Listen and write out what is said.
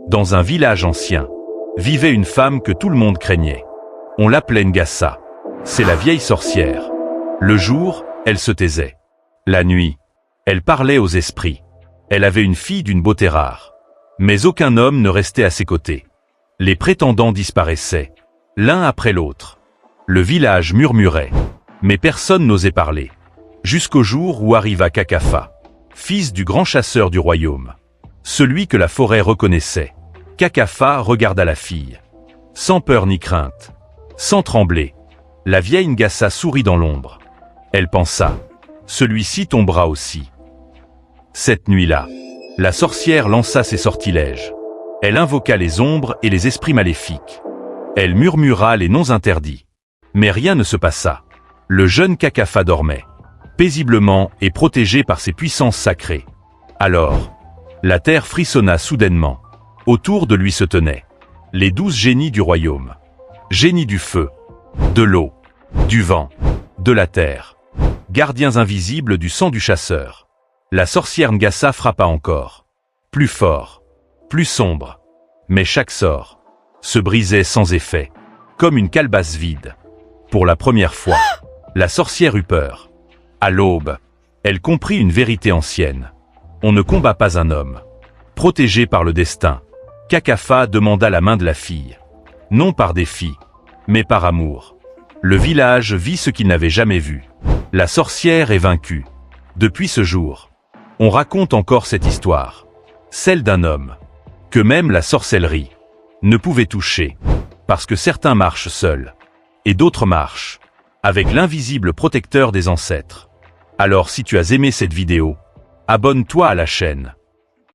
Dans un village ancien, vivait une femme que tout le monde craignait. On l'appelait Ngassa. C'est la vieille sorcière. Le jour, elle se taisait. La nuit, elle parlait aux esprits. Elle avait une fille d'une beauté rare. Mais aucun homme ne restait à ses côtés. Les prétendants disparaissaient, l'un après l'autre. Le village murmurait, mais personne n'osait parler. Jusqu'au jour où arriva Kakafa, fils du grand chasseur du royaume. Celui que la forêt reconnaissait. Kakafa regarda la fille. Sans peur ni crainte. Sans trembler. La vieille Ngassa sourit dans l'ombre. Elle pensa, celui-ci tombera aussi. Cette nuit-là, la sorcière lança ses sortilèges. Elle invoqua les ombres et les esprits maléfiques. Elle murmura les noms interdits. Mais rien ne se passa. Le jeune Kakafa dormait, paisiblement et protégé par ses puissances sacrées. Alors, la terre frissonna soudainement. Autour de lui se tenaient les 12 génies du royaume. Génies du feu, de l'eau, du vent, de la terre. Gardiens invisibles du sang du chasseur. La sorcière Ngassa frappa encore. Plus fort, plus sombre. Mais chaque sort se brisait sans effet, comme une calebasse vide. Pour la première fois, la sorcière eut peur. À l'aube, elle comprit une vérité ancienne. On ne combat pas un homme. Protégé par le destin, Kakafa demanda la main de la fille. Non par défi, mais par amour. Le village vit ce qu'il n'avait jamais vu. La sorcière est vaincue. Depuis ce jour, on raconte encore cette histoire. Celle d'un homme, que même la sorcellerie ne pouvait toucher, parce que certains marchent seuls, et d'autres marchent avec l'invisible protecteur des ancêtres. Alors si tu as aimé cette vidéo, abonne-toi à la chaîne.